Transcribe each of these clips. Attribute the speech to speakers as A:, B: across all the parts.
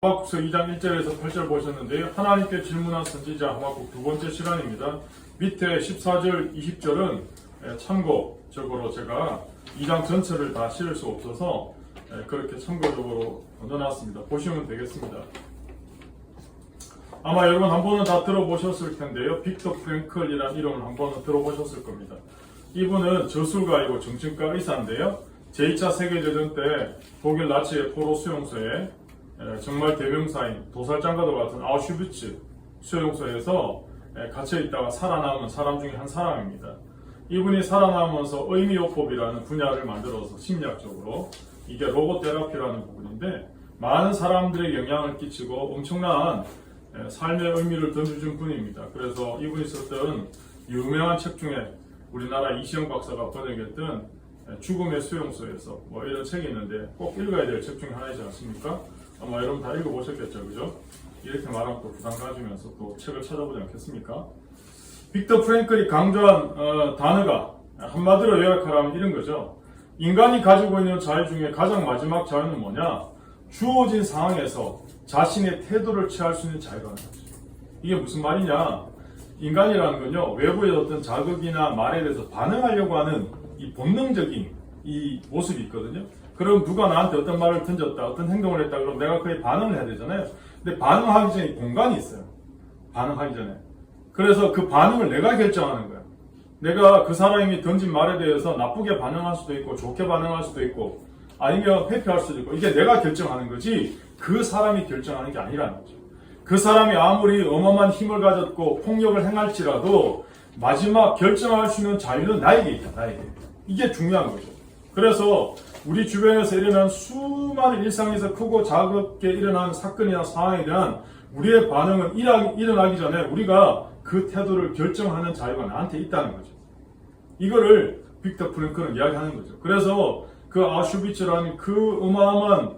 A: 하박국서 2장 1절에서 8절 보셨는데요. 하나님께 질문한 선지자 하박국 두 번째 시간입니다. 밑에 14절, 20절은 참고적으로 제가 2장 전체를 다 실을 수 없어서 그렇게 참고적으로 넣어놨습니다. 보시면 되겠습니다. 아마 여러분 한 번은 다 들어보셨을 텐데요. 빅터 프랭클이라는 이름을 한 번은 들어보셨을 겁니다. 이분은 저술가이고 정신과 의사인데요. 제2차 세계대전 때 독일 나치의 포로 수용소에 정말 대명사인 도살장과도 같은 아우슈비츠 수용소에서 갇혀있다가 살아남은 사람 중에 한 사람입니다. 이분이 살아남으면서 의미요법이라는 분야를 만들어서 심리학적으로 이게 로고 테라피라는 부분인데 많은 사람들의 영향을 끼치고 엄청난 삶의 의미를 던져준 분입니다. 그래서 이분이 썼던 유명한 책 중에 우리나라 이시영 박사가 번역했던 죽음의 수용소에서 뭐 이런 책이 있는데 꼭 읽어야 될 책 중에 하나이지 않습니까? 아마 여러분 다 읽어보셨겠죠, 그죠? 이렇게 말하면 또 부담 가지면서 또 책을 찾아보지 않겠습니까? 빅터 프랭클이 강조한 단어가 한마디로 요약하라면 이런 거죠. 인간이 가지고 있는 자유 중에 가장 마지막 자유는 뭐냐? 주어진 상황에서 자신의 태도를 취할 수 있는 자유라는 거죠. 이게 무슨 말이냐? 인간이라는 건요, 외부의 어떤 자극이나 말에 대해서 반응하려고 하는 이 본능적인 이 모습이 있거든요. 그럼 누가 나한테 어떤 말을 던졌다, 어떤 행동을 했다, 그럼 내가 그에 반응을 해야 되잖아요. 근데 반응하기 전에 공간이 있어요. 반응하기 전에. 그래서 그 반응을 내가 결정하는 거야. 내가 그 사람이 던진 말에 대해서 나쁘게 반응할 수도 있고, 좋게 반응할 수도 있고, 아니면 회피할 수도 있고, 이게 내가 결정하는 거지, 그 사람이 결정하는 게 아니라는 거죠. 그 사람이 아무리 어마어마한 힘을 가졌고, 폭력을 행할지라도, 마지막 결정할 수 있는 자유는 나에게 있다, 나에게. 이게 중요한 거죠. 그래서, 우리 주변에서 일어난 수많은 일상에서 크고 작게 일어난 사건이나 상황에 대한 우리의 반응은 일어나기 전에 우리가 그 태도를 결정하는 자유가 나한테 있다는 거죠. 이거를 빅터 프랭클은 이야기하는 거죠. 그래서 그 아우슈비츠라는 그 어마어마한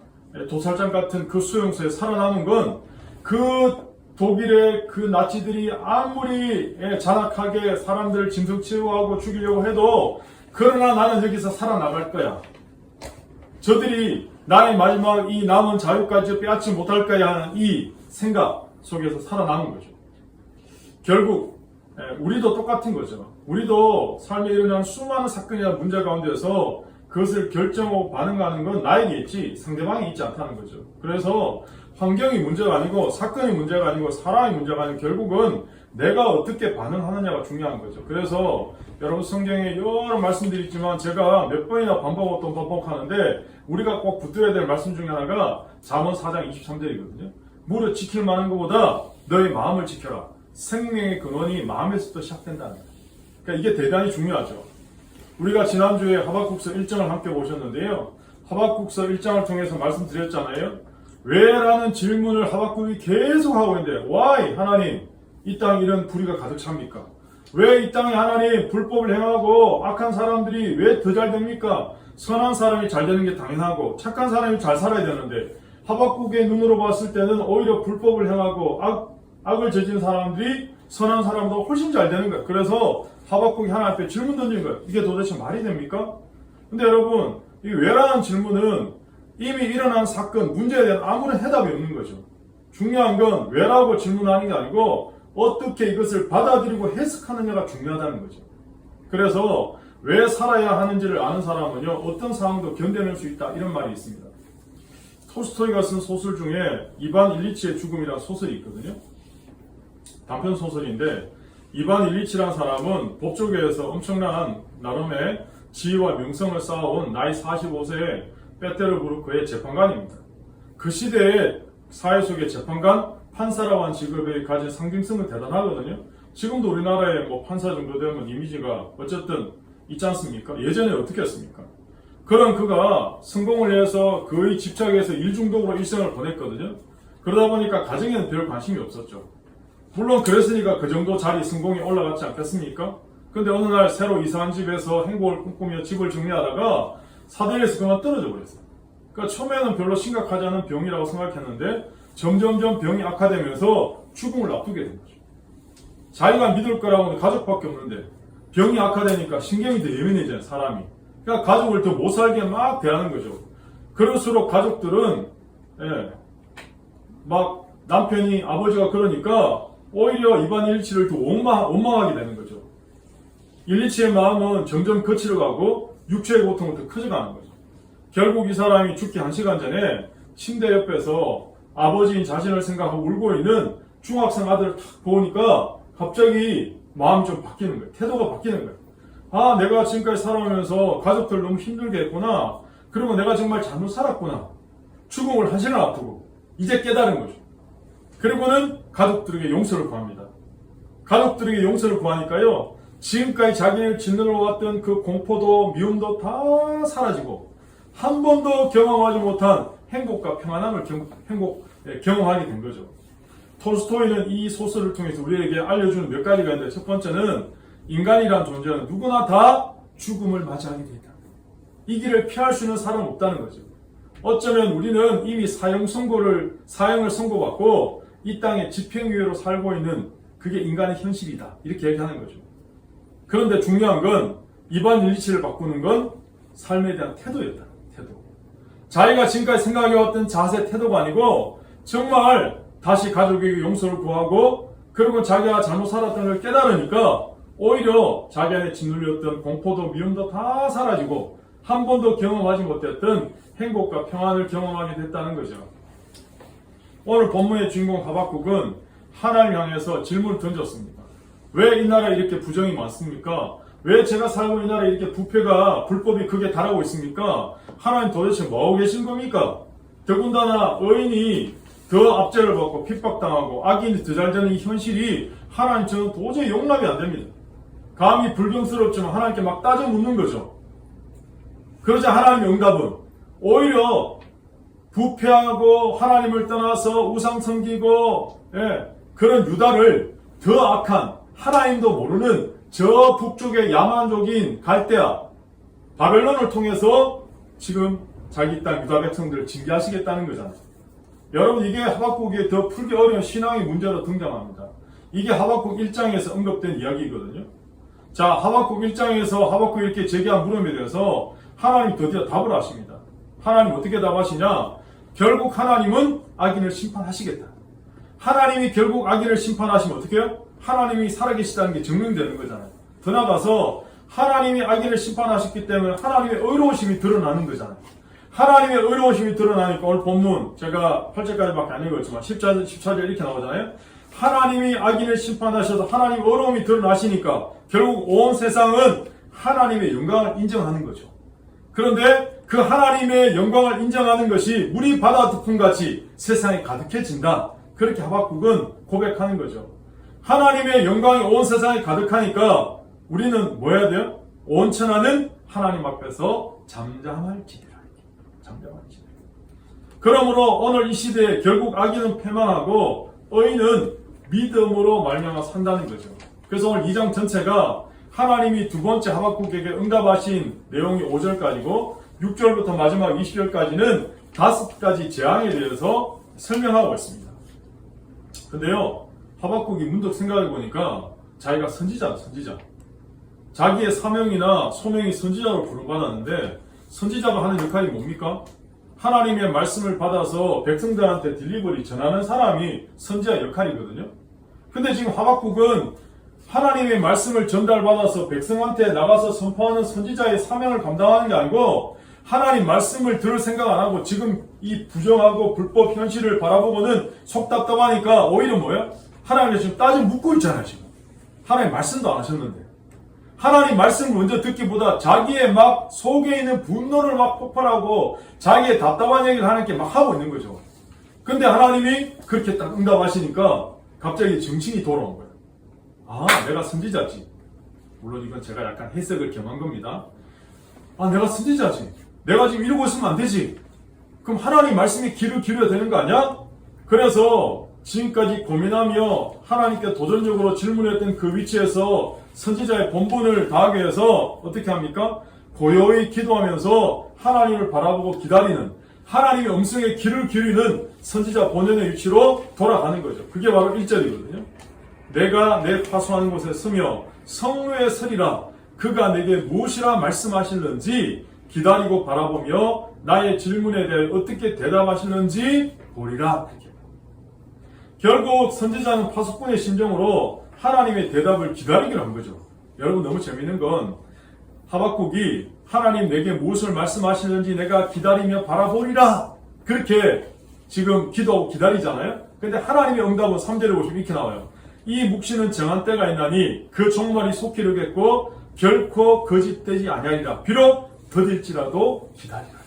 A: 도살장 같은 그 수용소에 살아남은 건 그 독일의 그 나치들이 아무리 잔악하게 사람들을 짐승치료하고 죽이려고 해도 그러나 나는 여기서 살아나갈 거야. 저들이 나의 마지막 이 남은 자유까지 빼앗지 못할 거야 하는 이 생각 속에서 살아남은 거죠. 결국 우리도 똑같은 거죠. 우리도 삶에 일어난 수많은 사건이나 문제 가운데서 그것을 결정하고 반응하는 건 나에게 있지 상대방이 있지 않다는 거죠. 그래서 환경이 문제가 아니고 사건이 문제가 아니고 사람이 문제가 아니고 결국은 내가 어떻게 반응하느냐가 중요한 거죠. 그래서 여러분 성경에 여러 말씀들이 있지만 제가 몇 번이나 반복하고 또 반복하는데 우리가 꼭 붙들어야 될 말씀 중에 하나가 잠언 4장 23절이거든요. 무릇 지킬 만한 것보다 너의 마음을 지켜라. 생명의 근원이 마음에서부터 시작된다는 거예요. 그러니까 이게 대단히 중요하죠. 우리가 지난주에 하박국서 1장을 함께 보셨는데요. 하박국서 1장을 통해서 말씀드렸잖아요. 왜? 라는 질문을 하박국이 계속 하고 있는데 Why? 하나님, 이 땅에 이런 불의가 가득 찹니까? 왜 이 땅에 하나님 불법을 행하고 악한 사람들이 왜 더 잘 됩니까? 선한 사람이 잘 되는 게 당연하고 착한 사람이 잘 살아야 되는데 하박국의 눈으로 봤을 때는 오히려 불법을 행하고 악을 저지른 사람들이 선한 사람보다 훨씬 잘 되는 거예요. 그래서 하박국이 하나님 앞에 질문 던진 거예요. 이게 도대체 말이 됩니까? 근데 여러분, 이 왜라는 질문은 이미 일어난 사건, 문제에 대한 아무런 해답이 없는 거죠. 중요한 건 왜라고 질문하는 게 아니고 어떻게 이것을 받아들이고 해석하느냐가 중요하다는 거죠. 그래서 왜 살아야 하는지를 아는 사람은요, 어떤 상황도 견뎌낼 수 있다, 이런 말이 있습니다. 톨스토이가 쓴 소설 중에 이반 일리치의 죽음이라는 소설이 있거든요. 단편 소설인데 이반 일리치라는 사람은 법조계에서 엄청난 나름의 지위와 명성을 쌓아온 나이 45세의 페테르부르크의 재판관입니다. 그 시대에 사회 속의 재판관, 판사라고 하는 직업이 가진 상징성은 대단하거든요. 지금도 우리나라에 뭐 판사 정도 되면 이미지가 어쨌든 있지 않습니까? 예전에 어떻게 했습니까? 그런 그가 성공을 해서 거의 집착해서 일중독으로 일생을 보냈거든요. 그러다 보니까 가정에는 별 관심이 없었죠. 물론 그랬으니까 그 정도 자리 성공이 올라갔지 않겠습니까? 근데 어느 날 새로 이사한 집에서 행복을 꿈꾸며 집을 정리하다가 사대에서 그만 떨어져 버렸어요. 그러니까 처음에는 별로 심각하지 않은 병이라고 생각했는데 점점점 병이 악화되면서 죽음을 앞두게 된 거죠. 자기가 믿을 거라고는 가족밖에 없는데 병이 악화되니까 신경이 더 예민해져요, 사람이. 그러니까 가족을 더 못 살게 막 대하는 거죠. 그럴수록 가족들은 막 남편이 아버지가 그러니까 오히려 이반 127을 더 원망하게 되는 거죠. 127의 마음은 점점 거칠어 가고 육체의 고통은 더 커져가는 거죠. 결국 이 사람이 죽기 1시간 전에 침대 옆에서 아버지인 자신을 생각하고 울고 있는 중학생 아들을 탁 보니까 갑자기 마음이 좀 바뀌는 거예요. 태도가 바뀌는 거예요. 아, 내가 지금까지 살아오면서 가족들 너무 힘들게 했구나. 그리고 내가 정말 잘못 살았구나. 죽음을 1시간 앞두고 이제 깨달은 거죠. 그리고는 가족들에게 용서를 구합니다. 가족들에게 용서를 구하니까요, 지금까지 자기를 짓누러 왔던 그 공포도 미움도 다 사라지고 한 번도 경험하지 못한 행복과 평안함을 경험하게 된 거죠. 톨스토이는 이 소설을 통해서 우리에게 알려주는 몇 가지가 있는데, 첫 번째는 인간이란 존재는 누구나 다 죽음을 맞이하게 되다. 이 길을 피할 수 있는 사람은 없다는 거죠. 어쩌면 우리는 이미 사형을 선고받고 이 땅에 집행유예로 살고 있는 그게 인간의 현실이다. 이렇게 얘기하는 거죠. 그런데 중요한 건 이반 127을 바꾸는 건 삶에 대한 태도였다. 태도. 자기가 지금까지 생각해왔던 자세, 태도가 아니고 정말 다시 가족에게 용서를 구하고 그리고 자기가 잘못 살았던 걸 깨달으니까 오히려 자기 안에 짓눌렸던 공포도 미움도 다 사라지고 한 번도 경험하지 못했던 행복과 평안을 경험하게 됐다는 거죠. 오늘 본문의 주인공 하박국은 하나님 향해서 질문을 던졌습니다. 왜 이 나라에 이렇게 부정이 많습니까? 왜 제가 살고 있는 나라에 이렇게 부패가 불법이 크게 달하고 있습니까? 하나님 도대체 뭐하고 계신 겁니까? 더군다나 의인이 더 압제를 받고 핍박당하고 악인이 더 잘 되는 이 현실이 하나님 저는 도저히 용납이 안 됩니다. 감히 불경스럽지만 하나님께 막 따져 묻는 거죠. 그러자 하나님의 응답은 오히려 부패하고 하나님을 떠나서 우상 섬기고 그런 유다를 더 악한 하나님도 모르는 저 북쪽의 야만족인 갈대아 바벨론을 통해서 지금 자기 땅 유다 백성들을 징계하시겠다는 거잖아요. 여러분, 이게 하박국이 더 풀기 어려운 신앙의 문제로 등장합니다. 이게 하박국 1장에서 언급된 이야기거든요. 자, 하박국 1장에서 하박국이 이렇게 제기한 물음에 대해서 하나님 드디어 답을 하십니다. 하나님 어떻게 답하시냐? 결국 하나님은 악인을 심판하시겠다. 하나님이 결국 악인을 심판하시면 어떻게 해요? 하나님이 살아계시다는 게 증명되는 거잖아요. 더 나아가서 하나님이 악인을 심판하셨기 때문에 하나님의 의로우심이 드러나는 거잖아요. 하나님의 의로우심이 드러나니까 오늘 본문 제가 8절까지밖에 안 읽었지만 14절 이렇게 나오잖아요. 하나님이 악인을 심판하셔서 하나님의 의로움이 드러나시니까 결국 온 세상은 하나님의 영광을 인정하는 거죠. 그런데 그 하나님의 영광을 인정하는 것이 물이 바다 덮음같이 세상에 가득해진다. 그렇게 하박국은 고백하는 거죠. 하나님의 영광이 온 세상에 가득하니까 우리는 뭐 해야 돼요? 온 천하는 하나님 앞에서 잠잠할지니라. 잠잠할지니라. 그러므로 오늘 이 시대에 결국 악인은 패망하고 의인은 믿음으로 말미암아 산다는 거죠. 그래서 오늘 2장 전체가 하나님이 두 번째 하박국에게 응답하신 내용이 5절까지고 6절부터 마지막 20절까지는 5가지 재앙에 대해서 설명하고 있습니다. 근데요, 하박국이 문득 생각해보니까 자기가 선지자. 자기의 사명이나 소명이 선지자로 부름받았는데 선지자가 하는 역할이 뭡니까? 하나님의 말씀을 받아서 백성들한테 딜리버리 전하는 사람이 선지자 역할이거든요. 근데 지금 하박국은 하나님의 말씀을 전달받아서 백성한테 나가서 선포하는 선지자의 사명을 감당하는 게 아니고 하나님 말씀을 들을 생각 안 하고 지금 이 부정하고 불법 현실을 바라보고는 속 답답하니까 오히려 뭐야? 하나님이 지금 따져 묻고 있잖아요. 지금 하나님 말씀도 안 하셨는데 하나님 말씀을 먼저 듣기보다 자기의 막 속에 있는 분노를 막 폭발하고 자기의 답답한 얘기를 하나님께 막 하고 있는 거죠. 근데 하나님이 그렇게 딱 응답하시니까 갑자기 정신이 돌아온 거예요. 아, 내가 선지자지. 물론 이건 제가 약간 해석을 겸한 겁니다. 아, 내가 선지자지. 내가 지금 이러고 있으면 안 되지. 그럼 하나님 말씀에 귀를 기울여야 되는 거 아니야? 그래서 지금까지 고민하며 하나님께 도전적으로 질문했던 그 위치에서 선지자의 본분을 다하기 위해서 어떻게 합니까? 고요히 기도하면서 하나님을 바라보고 기다리는 하나님의 음성에 귀를 기울이는 선지자 본연의 위치로 돌아가는 거죠. 그게 바로 1절이거든요. 내가 내 파수하는 곳에 서며 성루에 서리라. 그가 내게 무엇이라 말씀하실는지 기다리고 바라보며 나의 질문에 대해 어떻게 대답하실는지 보리라. 결국 선지자는 파수꾼의 심정으로 하나님의 대답을 기다리기로 한 거죠. 여러분 너무 재밌는 건 하박국이 하나님 내게 무엇을 말씀하시는지 내가 기다리며 바라보리라 그렇게 지금 기도하고 기다리잖아요. 근데 하나님의 응답은 3절에 보시면 이렇게 나와요. 이 묵시는 정한 때가 있나니 그 종말이 속히 이르겠고 결코 거짓되지 아니하리라. 비록 더딜지라도 기다리라.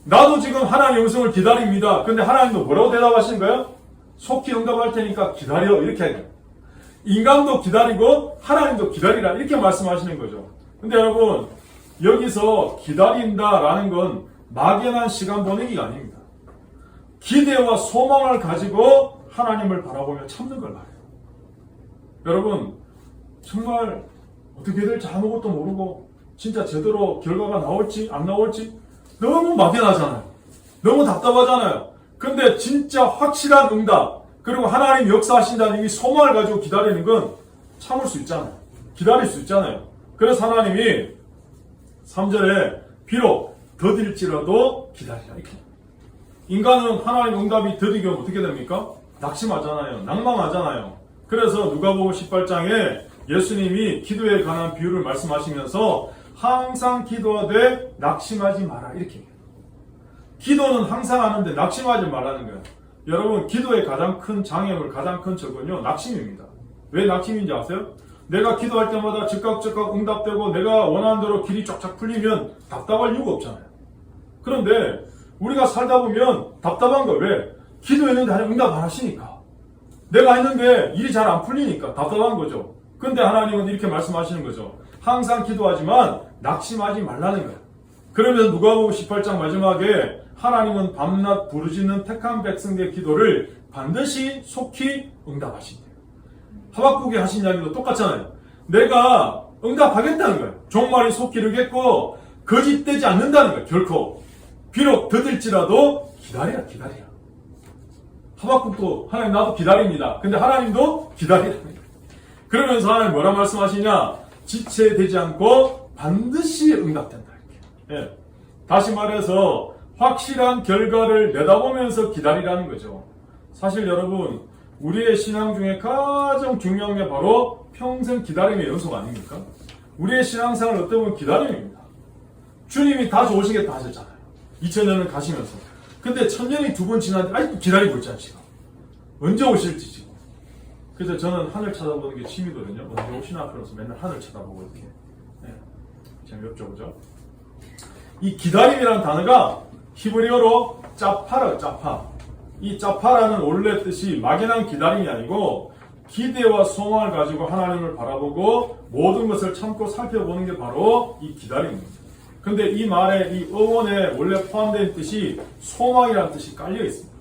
A: 나도 지금 하나님의 음성을 기다립니다. 근데 하나님도 뭐라고 대답하시는 거예요? 속히 응답할 테니까 기다려 이렇게 해요. 인간도 기다리고 하나님도 기다리라 이렇게 말씀하시는 거죠. 근데 여러분 여기서 기다린다라는 건 막연한 시간 보내기가 아닙니다. 기대와 소망을 가지고 하나님을 바라보며 참는 걸 말해요. 여러분 정말 어떻게 될지 아무것도 모르고 진짜 제대로 결과가 나올지 안 나올지 너무 막연하잖아요. 너무 답답하잖아요. 근데 진짜 확실한 응답 그리고 하나님 역사하신다는 이 소망을 가지고 기다리는 건 참을 수 있잖아요. 기다릴 수 있잖아요. 그래서 하나님이 3절에 비록 더딜지라도 기다리라 이렇게. 인간은 하나님 응답이 더디면 어떻게 됩니까? 낙심하잖아요. 낭망하잖아요. 그래서 누가복음 18장에 예수님이 기도에 관한 비유를 말씀하시면서 항상 기도하되 낙심하지 마라 이렇게 해요. 기도는 항상 하는데 낙심하지 말라는 거예요. 여러분 기도의 가장 큰 장애물 가장 큰 적은요 낙심입니다. 왜 낙심인지 아세요? 내가 기도할 때마다 즉각 응답되고 내가 원하는 대로 길이 쫙쫙 풀리면 답답할 이유가 없잖아요. 그런데 우리가 살다 보면 답답한 거 왜? 기도했는데 하나님 응답 안 하시니까. 내가 했는데 일이 잘 안 풀리니까 답답한 거죠. 근데 하나님은 이렇게 말씀하시는 거죠. 항상 기도하지만 낙심하지 말라는 거예요. 그러면서 누가복음 18장 마지막에 하나님은 밤낮 부르짖는 택한 백성의 기도를 반드시 속히 응답하신대요. 하박국이 하신 이야기도 똑같잖아요. 내가 응답하겠다는 거예요. 종말이 속히 이르겠고 거짓되지 않는다는 거예요. 결코. 비록 더딜지라도 기다리라. 하박국도 하나님 나도 기다립니다. 근데 하나님도 기다리라. 그러면서 하나님 뭐라 말씀하시냐? 지체되지 않고 반드시 응답된다. 이렇게. 예. 다시 말해서 확실한 결과를 내다보면서 기다리라는 거죠. 사실 여러분 우리의 신앙 중에 가장 중요한 게 바로 평생 기다림의 연속 아닙니까? 우리의 신앙생활은 어떻게 보면 기다림입니다. 주님이 다시 오시겠다 하셨잖아요. 2000년을 가시면서. 근데 1000년이 두 번 지났는데 아직도 기다리고 있잖아요. 지금. 언제 오실지 지금. 그래서 저는 하늘 쳐다보는 게 취미거든요. 언제 오시나 그러면서 맨날 하늘 쳐다보고 이렇게. 네. 재미없죠, 그죠? 이 기다림이라는 단어가 히브리어로 짜파라, 짜파. 이 짜파라는 원래 뜻이 막연한 기다림이 아니고 기대와 소망을 가지고 하나님을 바라보고 모든 것을 참고 살펴보는 게 바로 이 기다림입니다. 근데 이 말에 이 어원에 원래 포함된 뜻이 소망이라는 뜻이 깔려 있습니다.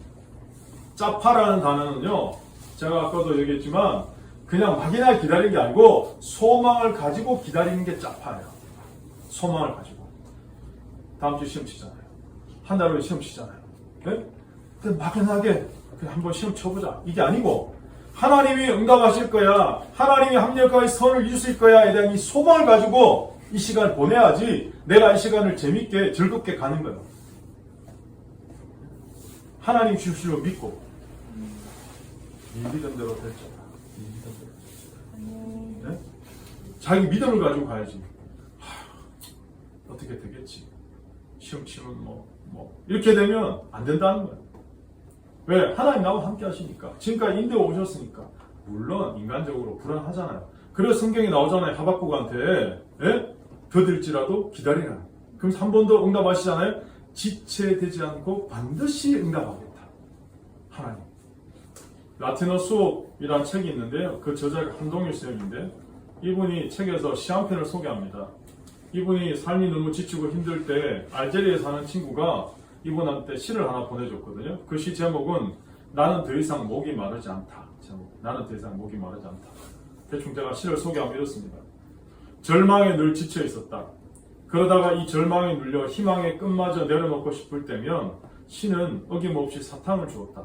A: 짜파라는 단어는요, 제가 아까도 얘기했지만 그냥 막연하게 기다리는 게 아니고 소망을 가지고 기다리는 게 짜파예요. 소망을 가지고. 다음 주 시험 치잖아요. 한 달 후에 시험 치잖아요. 네? 근데 막연하게 그냥 한번 시험 쳐보자. 이게 아니고 하나님이 응답하실 거야. 하나님이 합력하여 선을 이루실 거야에 대한 이 소망을 가지고 이 시간을 보내야지 내가 이 시간을 재밌게 즐겁게 가는 거예요. 하나님 주시로 믿고 이 믿음대로 될 거다. 이 믿음대로. 네? 자기 믿음을 가지고 가야지. 어떻게 되겠지? 시험 치면 이렇게 되면 안 된다는 거예요. 왜? 하나님 나와 함께 하시니까. 지금까지 인도에 오셨으니까. 물론 인간적으로 불안하잖아요. 그래서 성경에 나오잖아요. 하박국한테 더딜지라도 기다리라. 그럼 한 번 더 응답하시잖아요. 지체되지 않고 반드시 응답하겠다. 하나님. 라틴어 수업이라는 책이 있는데요. 그 저자가 한동일 선생님인데 이분이 책에서 시 한 편을 소개합니다. 이분이 삶이 너무 지치고 힘들 때 알제리에 사는 친구가 이분한테 시를 하나 보내줬거든요. 그 시 제목은 나는 더 이상 목이 마르지 않다. 제목. 나는 더 이상 목이 마르지 않다. 대충 제가 시를 소개하면 이렇습니다. 절망에 늘 지쳐 있었다. 그러다가 이 절망에 눌려 희망의 끝마저 내려놓고 싶을 때면 시는 어김없이 사탕을 주었다.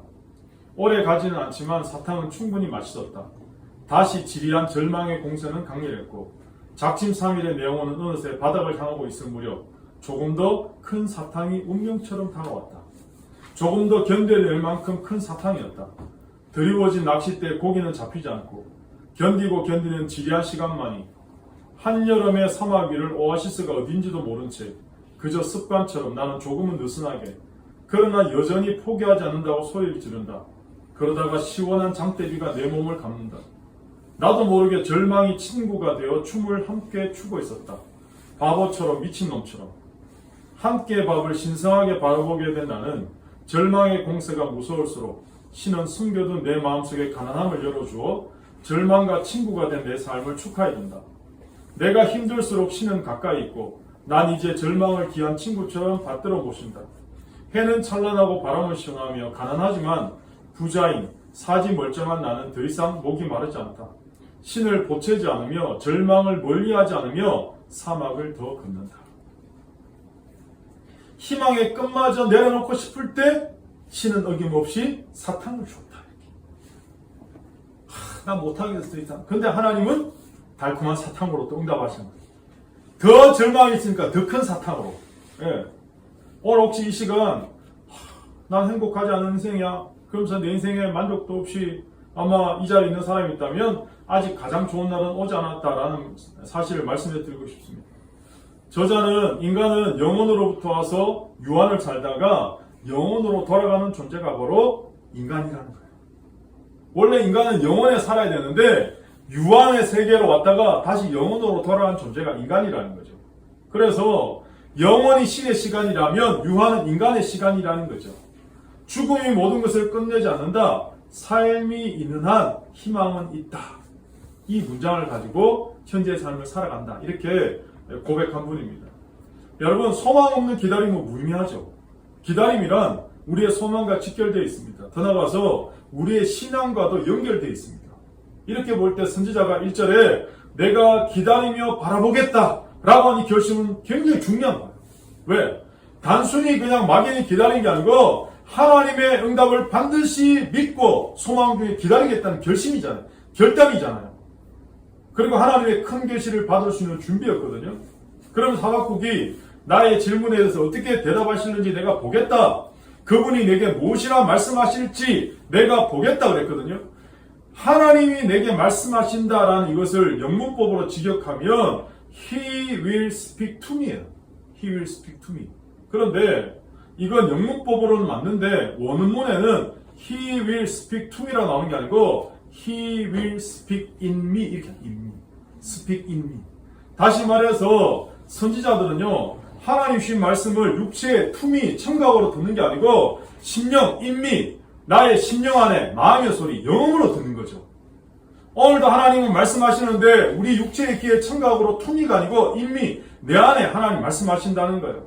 A: 오래 가지는 않지만 사탕은 충분히 맛있었다. 다시 지리한 절망의 공세는 강렬했고 작심삼일의 내용은 어느새 바닥을 향하고 있을 무렵 조금 더 큰 사탕이 운명처럼 다가왔다. 조금 더 견뎌낼 만큼 큰 사탕이었다. 드리워진 낚싯대에 고기는 잡히지 않고 견디고 견디는 지리한 시간만이 한여름의 사막 위를 오아시스가 어딘지도 모른 채 그저 습관처럼 나는 조금은 느슨하게 그러나 여전히 포기하지 않는다고 소리를 지른다. 그러다가 시원한 장대비가 내 몸을 감는다. 나도 모르게 절망이 친구가 되어 춤을 함께 추고 있었다. 바보처럼 미친놈처럼. 함께 밥을 신성하게 바라보게 된 나는 절망의 공세가 무서울수록 신은 숨겨둔 내 마음속에 가난함을 열어주어 절망과 친구가 된 내 삶을 축하해준다. 내가 힘들수록 신은 가까이 있고 난 이제 절망을 귀한 친구처럼 받들어 모신다. 해는 찬란하고 바람은 시원하며 가난하지만 부자인 사지 멀쩡한 나는 더 이상 목이 마르지 않다. 신을 보채지 않으며 절망을 멀리하지 않으며 사막을 더 걷는다. 희망의 끝마저 내려놓고 싶을 때 신은 어김없이 사탕을 줬다. 난 못하겠어 이상. 근데 하나님은 달콤한 사탕으로 또 응답하시는 거예요. 더 절망이 있으니까 더 큰 사탕으로. 예. 오늘 혹시 이 시간 난 행복하지 않은 인생이야. 그러면서 내 인생에 만족도 없이 아마 이 자리에 있는 사람이 있다면 아직 가장 좋은 날은 오지 않았다라는 사실을 말씀해 드리고 싶습니다. 저자는 인간은 영혼으로부터 와서 유한을 살다가 영혼으로 돌아가는 존재가 바로 인간이라는 거예요. 원래 인간은 영혼에 살아야 되는데 유한의 세계로 왔다가 다시 영혼으로 돌아간 존재가 인간이라는 거죠. 그래서 영혼이 신의 시간이라면 유한은 인간의 시간이라는 거죠. 죽음이 모든 것을 끝내지 않는다. 삶이 있는 한 희망은 있다. 이 문장을 가지고 현재의 삶을 살아간다. 이렇게 고백한 분입니다. 여러분, 소망 없는 기다림은 무의미하죠. 기다림이란 우리의 소망과 직결되어 있습니다. 더 나아가서 우리의 신앙과도 연결되어 있습니다. 이렇게 볼 때 선지자가 1절에 내가 기다리며 바라보겠다 라고 하는 결심은 굉장히 중요한 거예요. 왜? 단순히 그냥 막연히 기다리는 게 아니고 하나님의 응답을 반드시 믿고 소망 중에 기다리겠다는 결심이잖아요. 결단이잖아요. 그리고 하나님의 큰 계시를 받을 수 있는 준비였거든요. 그러면 하박국이 나의 질문에 대해서 어떻게 대답하시는지 내가 보겠다. 그분이 내게 무엇이라 말씀하실지 내가 보겠다 그랬거든요. 하나님이 내게 말씀하신다라는 이것을 영문법으로 직역하면 He will speak to me. He will speak to me. 그런데 이건 영문법으로는 맞는데 원문에는 He will speak to me라고 나오는 게 아니고 He will speak in me 이렇게 in me. Speak in me. 다시 말해서 선지자들은요 하나님 주신 말씀을 육체의 투미 청각으로 듣는 게 아니고 심령 인미 나의 심령 안에 마음의 소리 영음으로 듣는 거죠. 오늘도 하나님은 말씀하시는데 우리 육체의 귀의 청각으로 투미가 아니고 인미 내 안에 하나님 말씀하신다는 거예요.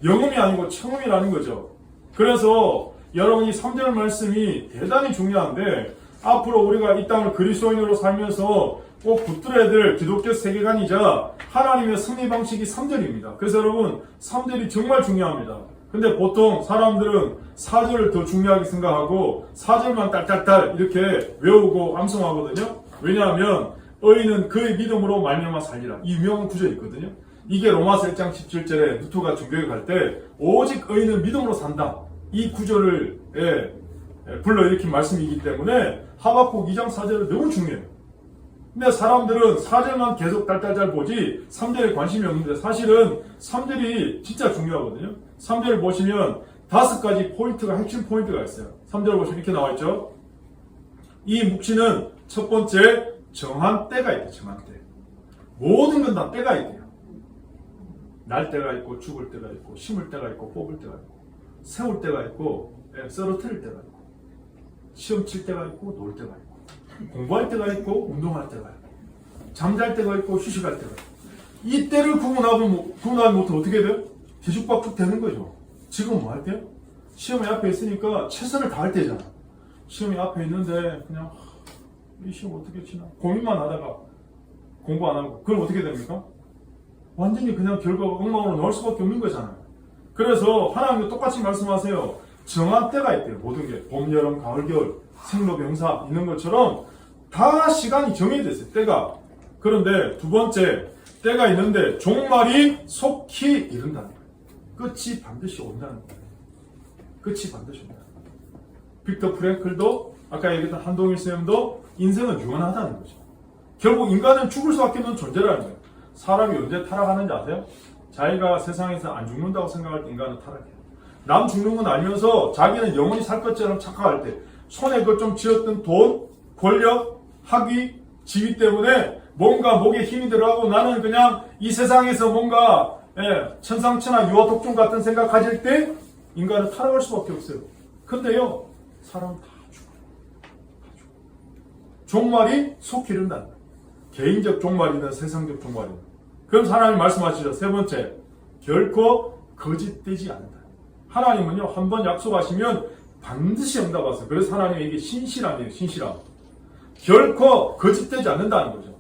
A: 영음이 아니고 청음이라는 거죠. 그래서 여러분이 3절 말씀이 대단히 중요한데 앞으로 우리가 이 땅을 그리스도인으로 살면서 꼭 붙들어야 될 기독교 세계관이자 하나님의 승리 방식이 3절입니다. 그래서 여러분 3절이 정말 중요합니다. 근데 보통 사람들은 4절을 더 중요하게 생각하고 4절만 딸딸딸 이렇게 외우고 암송하거든요. 왜냐하면 의인은 그의 믿음으로 말미암아 살리라. 이 유명한 구절이 있거든요. 이게 로마서 1장 17절에 누토가 중교회 갈 때 오직 의인은 믿음으로 산다. 이 구절을 불러일으킨 말씀이기 때문에 하박국 2장 4절은 너무 중요해요. 근데 사람들은 4절만 계속 딸딸딸 보지 3절에 관심이 없는데 사실은 3절이 진짜 중요하거든요. 3절을 보시면 5가지 포인트가 핵심 포인트가 있어요. 3절을 보시면 이렇게 나와 있죠. 이 묵시는 첫 번째 정한 때가 있다. 정한 때. 모든 건 다 때가 있대요. 날 때가 있고 죽을 때가 있고 심을 때가 있고 뽑을 때가 있고 세울 때가 있고 썰어뜨릴 때가 있고 시험 칠 때가 있고 놀 때가 있고 공부할 때가 있고 운동할 때가 있고 잠잘 때가 있고 휴식할 때가 있고 이 때를 구분하면 어떻게 돼요? 뒤죽박죽 되는 거죠. 지금 뭐 할 때요? 시험이 앞에 있으니까 최선을 다할 때잖아. 시험이 앞에 있는데 그냥 이 시험 어떻게 치나 고민만 하다가 공부 안 하고 그럼 어떻게 됩니까? 완전히 그냥 결과가 엉망으로 나올 수밖에 없는 거잖아요. 그래서 하나님도 똑같이 말씀하세요. 정한 때가 있대요. 모든 게 봄, 여름, 가을, 겨울, 생로, 병사 있는 것처럼 다 시간이 정해져 있어요. 때가. 그런데 두 번째 때가 있는데 종말이 속히 이른다는 거예요. 끝이 반드시 온다는 거예요. 끝이 반드시 온다는 거예요. 빅터 프랭클도 아까 얘기했던 한동일 쌤도 인생은 유한하다는 거죠. 결국 인간은 죽을 수밖에 없는 존재라는 거예요. 사람이 언제 타락하는지 아세요? 자기가 세상에서 안 죽는다고 생각할 때 인간은 타락해요. 남 죽는 건 알면서 자기는 영원히 살 것처럼 착각할 때 손에 그 좀 쥐었던 돈, 권력, 학위, 지위 때문에 뭔가 목에 힘이 들어가고 나는 그냥 이 세상에서 뭔가 천상천하 유아독존 같은 생각 가질 때 인간은 타락할 수밖에 없어요. 근데요, 사람은 다 죽어요. 종말이 속히 이른다. 개인적 종말이든 세상적 종말이든. 그럼 하나님 말씀하시죠. 세 번째, 결코 거짓되지 않는다. 하나님은요, 한번 약속하시면 반드시 응답하세요. 그래서 하나님에게 신실함이에요. 신실함. 결코 거짓되지 않는다는 거죠.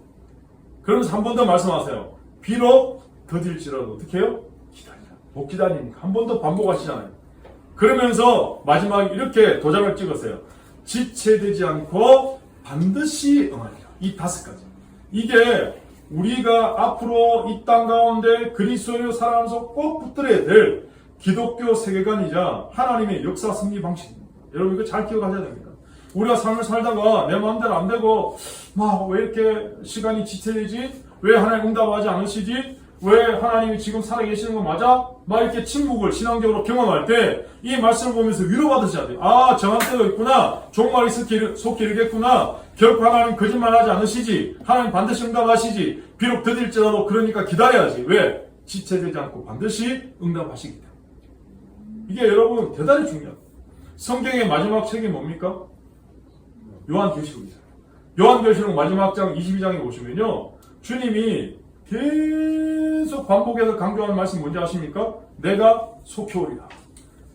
A: 그러면서 한 번 더 말씀하세요. 비록 더딜지라도 어떻게 해요? 기다리라. 못 기다리니까 한 번 더 반복하시잖아요. 그러면서 마지막에 이렇게 도장을 찍었어요. 지체되지 않고 반드시 응하리라. 이 5가지. 이게 우리가 앞으로 이 땅 가운데 그리스도인으로 살아가면서 꼭 붙들어야 될 기독교 세계관이자 하나님의 역사 승리 방식입니다. 여러분 이거 잘 기억하셔야 됩니다. 우리가 삶을 살다가 내 마음대로 안 되고 막 왜 이렇게 시간이 지체되지? 왜 하나님 응답하지 않으시지? 왜 하나님이 지금 살아계시는 거 맞아? 막 이렇게 침묵을 신앙적으로 경험할 때 이 말씀을 보면서 위로받으셔야 돼요. 아, 정한 때가 있구나. 종말이 속히 이르겠구나. 결코 하나님 거짓말하지 않으시지. 하나님 반드시 응답하시지. 비록 더딜지라도 그러니까 기다려야지. 왜? 지체되지 않고 반드시 응답하시기 때문에. 이게 여러분 대단히 중요해요. 성경의 마지막 책이 뭡니까? 요한계시록이잖아요. 요한계시록 마지막 장 22장에 보시면요. 주님이 계속 반복해서 강조하는 말씀이 뭔지 아십니까? 내가 속히 오리라.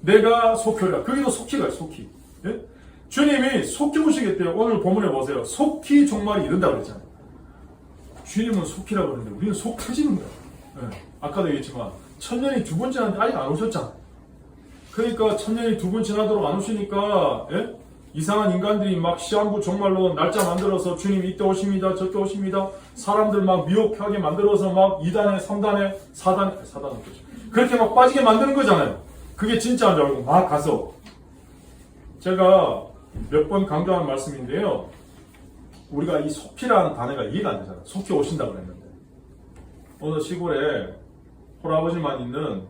A: 내가 속히 오리라. 거기도 속히가 속히. 예? 주님이 속히 오시겠대요. 오늘 본문에 보세요. 속히 종말이 이른다고 그랬잖아요. 주님은 속히라고 그러는데 우리는 속 터지는 거예요. 예. 아까도 얘기했지만 천년이 2번 지났는데 아직 안 오셨잖아요. 그러니까 천년이 2번 지나도록 안 오시니까 예? 이상한 인간들이 막 시한부 종말로 날짜 만들어서 주님 이때 오십니다. 저때 오십니다. 사람들 막 미혹하게 만들어서 막 2단에 3단에 4단에 그렇게 막 빠지게 만드는 거잖아요. 그게 진짜인 줄 알고 막 가서 제가 몇 번 강조한 말씀인데요. 우리가 이 속히라는 단어가 이해가 안 되잖아요. 속히 오신다고 그랬는데 어느 시골에 홀아버지만 있는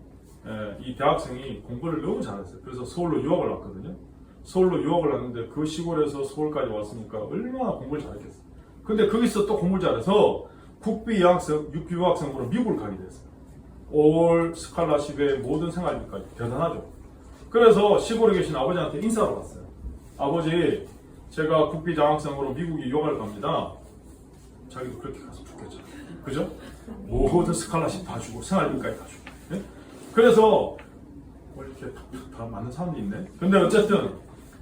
A: 이 대학생이 공부를 너무 잘했어요. 그래서 서울로 유학을 왔거든요. 서울로 유학을 왔는데 그 시골에서 서울까지 왔으니까 얼마나 공부를 잘했겠어요. 근데 거기서 또 공부를 잘해서 국비 유학생, 육비 유학생으로 미국을 가게 됐어요. 올 스칼라십의 모든 생활비까지 대단하죠. 그래서 시골에 계신 아버지한테 인사를 왔어요. 아버지, 제가 국비 장학생으로 미국에 유학을 갑니다. 자기도 그렇게 가서 좋겠죠. 그죠? 모든 스칼라십 다 주고 생활비까지 다 주고. 네? 그래서 이렇게 다 맞는 사람도 있네. 근데 어쨌든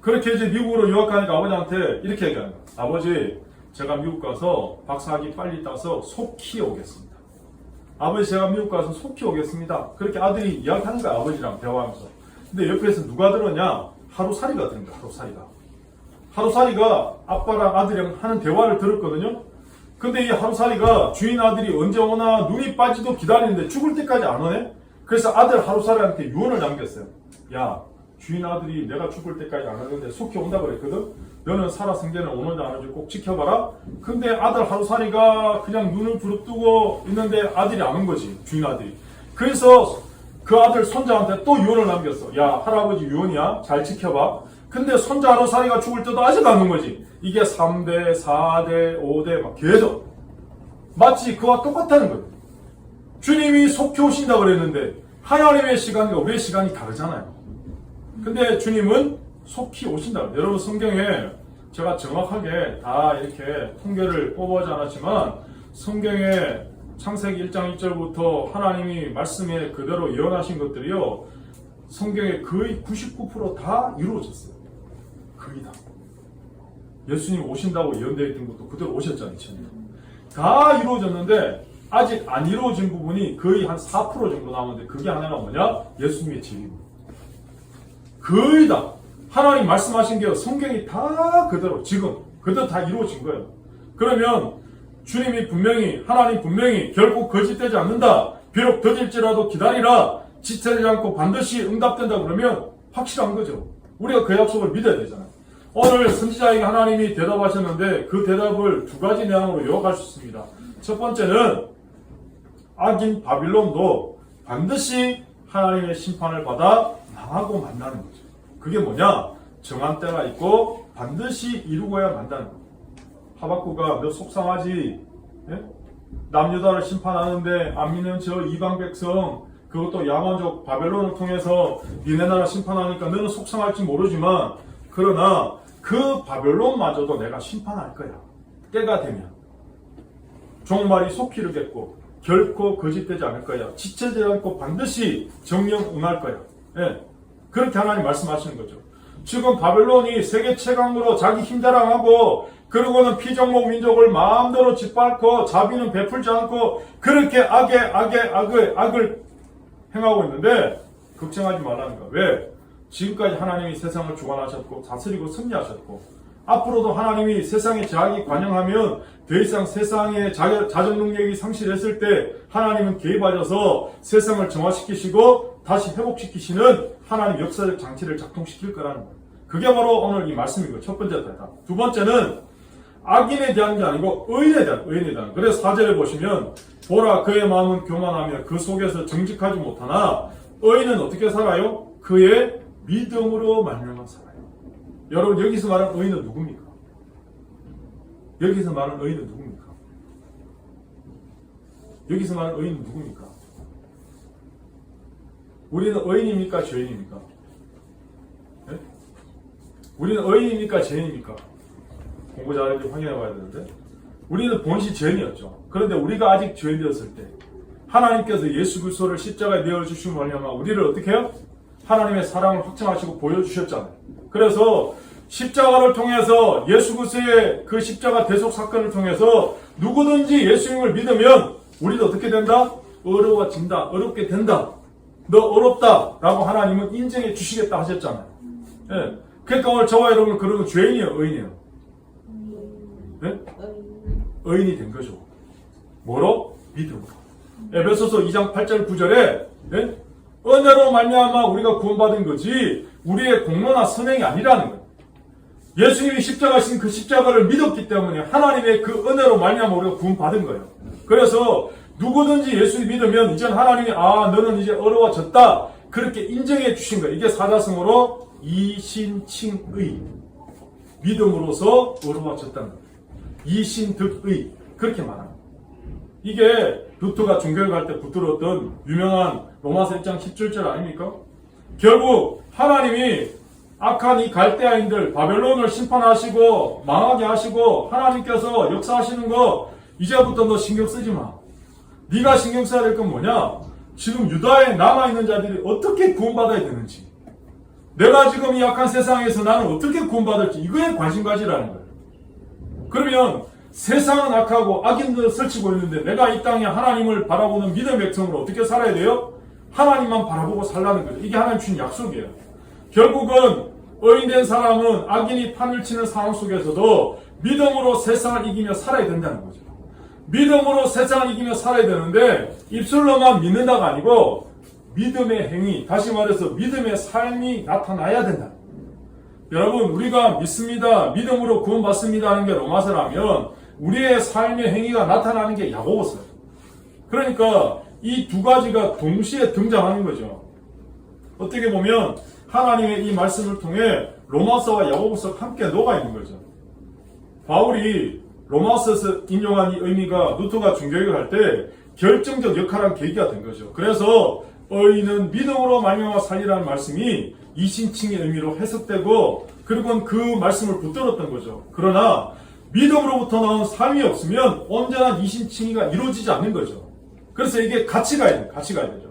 A: 그렇게 이제 미국으로 유학하니까 아버지한테 이렇게 얘기하는 거예요. 아버지, 제가 미국 가서 박사학위 빨리 따서 속히 오겠습니다. 아버지, 제가 미국 가서 속히 오겠습니다. 그렇게 아들이 이야기하는 거야, 아버지랑 대화하면서. 근데 옆에서 누가 들었냐? 하루살이가 들은 거야, 하루살이가. 하루살이가 아빠랑 아들이랑 하는 대화를 들었거든요. 근데 이 하루살이가 주인 아들이 언제 오나 눈이 빠지도 기다리는데 죽을 때까지 안 오네? 그래서 아들 하루살이한테 유언을 남겼어요. 야, 주인 아들이 내가 죽을 때까지 안 오는데 속히 온다고 그랬거든? 너는 살아 생전에 오는지 안 오는지 꼭 지켜봐라. 근데 아들 하루살이가 그냥 눈을 부릅뜨고 있는데 아들이 안 온 거지, 주인 아들이. 그래서 그 아들 손자한테 또 유언을 남겼어. 야, 할아버지 유언이야. 잘 지켜봐. 근데 손자 하루살이가 죽을 때도 아직 안 온 거지. 이게 3대, 4대, 5대 막 계속. 마치 그와 똑같다는 거예요. 주님이 속히 오신다고 그랬는데 하나님의 시간과 우리의 시간이 다르잖아요. 근데 주님은 속히 오신다. 여러분 성경에 제가 정확하게 다 이렇게 통계를 뽑아오지 않았지만 성경에 창세기 1장 1절부터 하나님이 말씀에 그대로 예언하신 것들이요. 성경에 거의 99% 다 이루어졌어요. 거의 다. 예수님 오신다고 예언되어 있던 것도 그대로 오셨잖아요. 다 이루어졌는데 아직 안 이루어진 부분이 거의 한 4% 정도 남았는데 그게 하나가 뭐냐? 예수님의 재림. 거의 다 하나님 말씀하신 게 성경이 다 그대로 지금 그대로 다 이루어진 거예요. 그러면 주님이 분명히 하나님 분명히 결국 거짓되지 않는다. 비록 더딜지라도 기다리라. 지체되지 않고 반드시 응답된다 그러면 확실한 거죠. 우리가 그 약속을 믿어야 되잖아요. 오늘 선지자에게 하나님이 대답하셨는데 그 대답을 두 가지 내용으로 요약할 수 있습니다. 첫 번째는 악인 바빌론도 반드시 하나님의 심판을 받아 망하고 만다는 거죠. 그게 뭐냐? 정한 때가 있고 반드시 이루고야 만다는 거죠. 하박구가 너 속상하지? 예? 남유다를 심판하는데 안 믿는 저 이방 백성, 그것도 야만족 바벨론을 통해서 니네 나라 심판하니까 너는 속상할지 모르지만 그러나 그 바벨론마저도 내가 심판할 거야. 때가 되면 종말이 속히르겠고 결코 거짓되지 않을 거야. 지체되지 않고 반드시 정령 응할 거야. 예. 그렇게 하나님 말씀하시는 거죠. 지금 바벨론이 세계 최강으로 자기 힘 자랑하고 그러고는 피정복 민족을 마음대로 짓밟고 자비는 베풀지 않고 그렇게 악을 행하고 있는데 걱정하지 말라는 거야. 왜? 지금까지 하나님이 세상을 주관하셨고 다스리고 승리하셨고 앞으로도 하나님이 세상에 자기 관영하면 더 이상 세상의 자정 능력이 상실했을 때 하나님은 개입하셔서 세상을 정화시키시고 다시 회복시키시는 하나님 역사적 장치를 작동시킬 거라는 거예요. 그게 바로 오늘 이 말씀이고 첫 번째 대답. 두 번째는 악인에 대한 게 아니고 의인에 대한. 그래서 4절에 보시면 보라 그의 마음은 교만하며 그 속에서 정직하지 못하나 의인은 어떻게 살아요? 그의 믿음으로 말미암아 살아요. 여러분 여기서 말하는 의인은 누굽니까? 여기서 말하는 의인은 누굽니까? 여기서 말하는 의인은 누굽니까? 우리는 의인입니까? 죄인입니까? 네? 우리는 의인입니까? 죄인입니까? 공부 잘하는지 확인해 봐야 되는데 우리는 본시 죄인이었죠. 그런데 우리가 아직 죄인이었을 때 하나님께서 예수 그리스도를 십자가에 내어주시고 말미암아 우리를 어떻게 해요? 하나님의 사랑을 확증하시고 보여주셨잖아요. 그래서 십자가를 통해서 예수 그리스도의 그 십자가 대속 사건을 통해서 누구든지 예수님을 믿으면 우리도 어떻게 된다? 어려워진다. 어렵게 된다. 너 어렵다 라고 하나님은 인정해 주시겠다 하셨잖아요. 예. 그러니까 오늘 저와 여러분 그러면 죄인이에요? 의인이에요? 네? 의인이 된 거죠. 뭐로? 믿음으로. 에베소서 2장 8절 9절에 네? 은혜로 말미암아 우리가 구원받은 거지 우리의 공로나 선행이 아니라는 거예요. 예수님이 십자가신 그 십자가를 믿었기 때문에 하나님의 그 은혜로 말미암아 우리가 구원받은 거예요. 그래서 누구든지 예수를 믿으면 이제 하나님이 너는 이제 어려워졌다 그렇게 인정해 주신 거예요. 이게 사자성어로 이신칭의 믿음으로서 어려워졌다는 거예요. 이신득의 그렇게 말합니다. 이게 루터가 종교에 갈 때 붙들었던 유명한 로마서 1장 17절 아닙니까? 결국 하나님이 악한 이 갈대아인들 바벨론을 심판하시고 망하게 하시고 하나님께서 역사하시는 거 이제부터 너 신경 쓰지 마. 네가 신경 써야 될 건 뭐냐? 지금 유다에 남아있는 자들이 어떻게 구원받아야 되는지 내가 지금 이 악한 세상에서 나는 어떻게 구원받을지 이거에 관심 가지라는 거예요. 그러면 세상은 악하고 악인들을 설치고 있는데 내가 이 땅에 하나님을 바라보는 믿음의 백성으로 어떻게 살아야 돼요? 하나님만 바라보고 살라는 거죠. 이게 하나님 주신 약속이에요. 결국은 의인된 사람은 악인이 판을 치는 상황 속에서도 믿음으로 세상을 이기며 살아야 된다는 거죠. 믿음으로 세상을 이기며 살아야 되는데 입술로만 믿는다가 아니고 믿음의 행위, 다시 말해서 믿음의 삶이 나타나야 된다. 여러분 우리가 믿습니다. 믿음으로 구원받습니다 하는 게 로마서라면 우리의 삶의 행위가 나타나는 게 야고보서예요. 그러니까 이 두 가지가 동시에 등장하는 거죠. 어떻게 보면 하나님의 이 말씀을 통해 로마서와 야고보서가 함께 녹아 있는 거죠. 바울이 로마서에서 인용한 이 의미가 루터가 중개혁을 할 때 결정적 역할한 계기가 된 거죠. 그래서 의인은 믿음으로 말미암아 살리라는 말씀이 이신칭의 의미로 해석되고 그리고 그 말씀을 붙들었던 거죠. 그러나 믿음으로부터 나온 삶이 없으면 언제나 이신칭의가 이루어지지 않는 거죠. 그래서 이게 같이 가야 돼요. 같이 가야 되죠.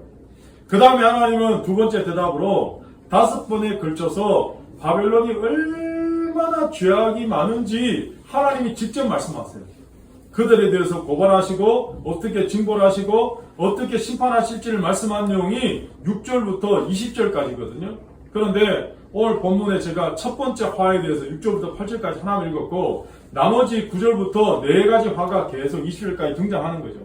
A: 그 다음에 하나님은 두 번째 대답으로 5번에 걸쳐서 바벨론이 얼마나 죄악이 많은지 하나님이 직접 말씀하세요. 그들에 대해서 고발하시고 어떻게 징벌 하시고 어떻게 심판하실지를 말씀한 내용이 6절부터 20절까지거든요. 그런데 오늘 본문에 제가 첫 번째 화에 대해서 6절부터 8절까지 하나 읽었고 나머지 9절부터 4가지 화가 계속 20절까지 등장하는 거죠.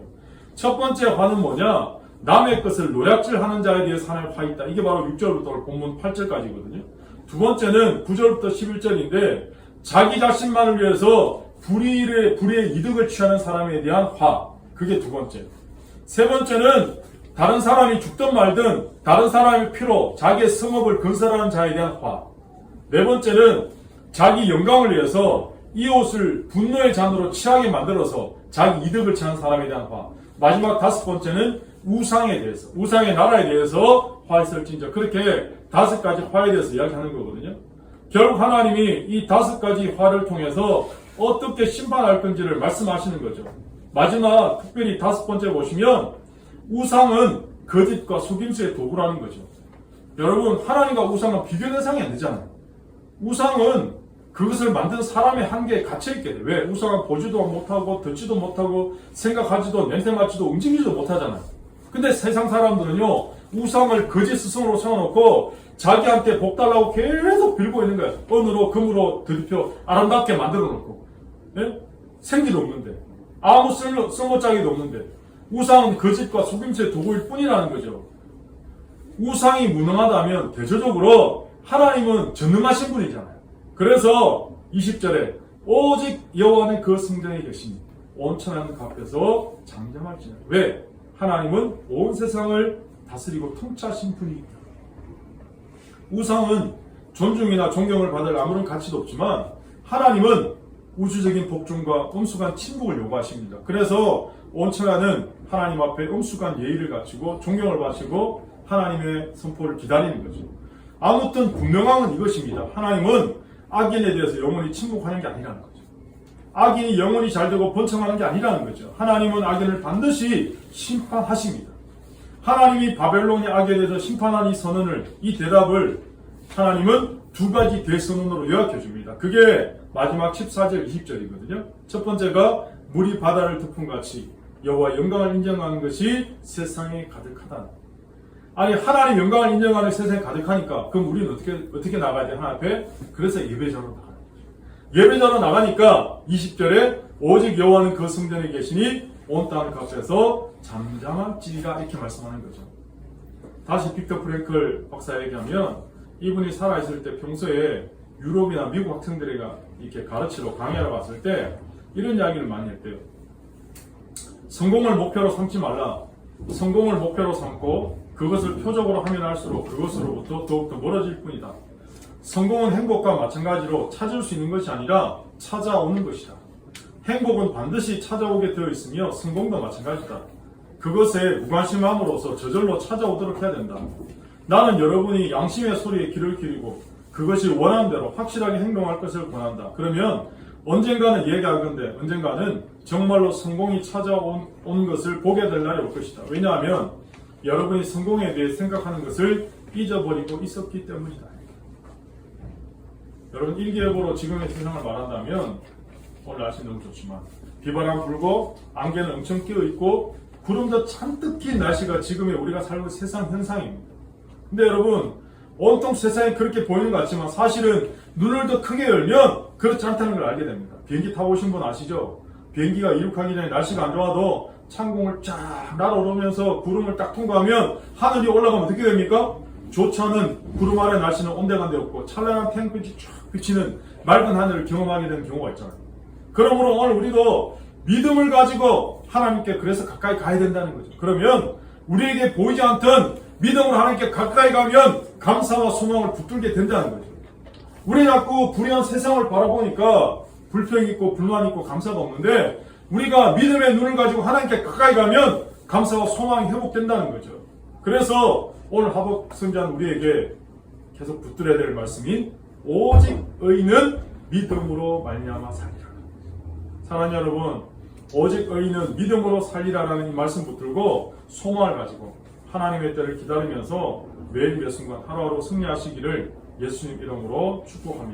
A: 첫 번째 화는 뭐냐? 남의 것을 노략질하는 자에 대해서 하나의 화 있다. 이게 바로 6절부터 본문 8절까지거든요. 두 번째는 9절부터 11절인데 자기 자신만을 위해서 불의의 이득을 취하는 사람에 대한 화. 그게 두 번째. 세 번째는 다른 사람이 죽든 말든 다른 사람의 피로 자기의 성읍을 건설하는 자에 대한 화. 네 번째는 자기 영광을 위해서 이웃을 분노의 잔으로 취하게 만들어서 자기 이득을 취하는 사람에 대한 화. 마지막 다섯 번째는 우상에 대해서, 우상의 나라에 대해서 화했을진저. 그렇게 다섯 가지 화에 대해서 이야기하는 거거든요. 결국 하나님이 이 다섯 가지 화를 통해서 어떻게 심판할 건지를 말씀하시는 거죠. 마지막 특별히 다섯 번째 보시면 우상은 거짓과 속임수의 도구라는 거죠. 여러분, 하나님과 우상은 비교 대상이 안 되잖아요. 우상은 그것을 만든 사람의 한계에 갇혀있게 돼. 왜? 우상은 보지도 못하고 듣지도 못하고 생각하지도 냄새 맡지도 움직이지도 못하잖아요. 근데 세상 사람들은요, 우상을 거짓 스승으로 세워놓고 자기한테 복 달라고 계속 빌고 있는 거예요. 은으로 금으로 들이켜 아름답게 만들어놓고, 예? 생기도 없는데, 아무 쓸모짜기도 없는데, 우상은 거짓과 속임수의 도구일 뿐이라는 거죠. 우상이 무능하다면 대조적으로 하나님은 전능하신 분이잖아요. 그래서 20절에 오직 여호와는 그 성전에 계시니 온천한 그 앞에서 잠잠할지니라. 왜? 하나님은 온 세상을 다스리고 통치하신 분이기 때문에. 우상은 존중이나 존경을 받을 아무런 가치도 없지만 하나님은 우주적인 복종과 엄숙한 친복을 요구하십니다. 그래서 온천하는 하나님 앞에 엄숙한 예의를 갖추고 존경을 바치고 하나님의 선포를 기다리는 거죠. 아무튼 분명한 건 이것입니다. 하나님은 악인에 대해서 영원히 침묵하는 게 아니라는 거죠. 악인이 영원히 잘되고 번창하는 게 아니라는 거죠. 하나님은 악인을 반드시 심판하십니다. 하나님이 바벨론의 악에 대해서 심판한 이 선언을, 이 대답을 하나님은 두 가지 대선언으로 요약해 줍니다. 그게 마지막 14절 20절이거든요. 첫 번째가 물이 바다를 덮음같이 여호와 영광을 인정하는 것이 세상에 가득하다. 아니, 하나님 영광을 인정하는 세상에 가득하니까 그럼 우리는 어떻게 나가야 돼? 하나님 앞에? 그래서 예배자로 나가는 거죠. 예배자로 나가니까 20절에 오직 여호와는 그 성전에 계시니 온 땅을 값에서 잠잠할지니라 이렇게 말씀하는 거죠. 다시 빅터 프랭클 박사 얘기하면 이분이 살아있을 때 평소에 유럽이나 미국 학생들에게 이렇게 가르치러 강의하러 갔을 때 이런 이야기를 많이 했대요. 성공을 목표로 삼지 말라. 성공을 목표로 삼고 그것을 표적으로 하면 할수록 그것으로부터 더욱더 멀어질 뿐이다. 성공은 행복과 마찬가지로 찾을 수 있는 것이 아니라 찾아오는 것이다. 행복은 반드시 찾아오게 되어 있으며 성공도 마찬가지다. 그것에 무관심함으로써 저절로 찾아오도록 해야 된다. 나는 여러분이 양심의 소리에 귀를 기울이고 그것이 원하는 대로 확실하게 행동할 것을 권한다. 그러면 언젠가는 얘기할 건데 언젠가는 정말로 성공이 찾아온 것을 보게 될 날이 올 것이다. 왜냐하면 여러분이 성공에 대해 생각하는 것을 잊어버리고 있었기 때문이다. 여러분, 일기예보로 지금의 세상을 말한다면 오늘 날씨 너무 좋지만 비바람 불고 안개는 엄청 끼어있고 구름도 잔뜩 낀 날씨가 지금의 우리가 살고 있는 세상 현상입니다. 근데 여러분, 온통 세상이 그렇게 보이는 것 같지만 사실은 눈을 더 크게 열면 그렇지 않다는 걸 알게 됩니다. 비행기 타보신 분 아시죠? 비행기가 이륙하기 전에 날씨가 안 좋아도 창공을 쫙 날아오르면서 구름을 딱 통과하면 하늘이 올라가면 어떻게 됩니까? 좋지 않은 구름 아래 날씨는 온데간데 없고 찬란한 태양빛이 쫙 비치는 맑은 하늘을 경험하게 되는 경우가 있잖아요. 그러므로 오늘 우리도 믿음을 가지고 하나님께 그래서 가까이 가야 된다는 거죠. 그러면 우리에게 보이지 않던 믿음으로 하나님께 가까이 가면 감사와 소망을 붙들게 된다는 거죠. 우리 자꾸 불의한 세상을 바라보니까 불평 있고 불만 있고 감사가 없는데 우리가 믿음의 눈을 가지고 하나님께 가까이 가면 감사와 소망이 회복된다는 거죠. 그래서 오늘 하복 선지자는 우리에게 계속 붙들어야 될 말씀인 오직 의인은 믿음으로 말미암아 살리라. 사랑하는 여러분, 오직 의인은 믿음으로 살리라라는 이 말씀 붙들고 소망을 가지고 하나님의 때를 기다리면서 매일 매 순간 하루하루 승리하시기를 예수님 이름으로 축복합니다.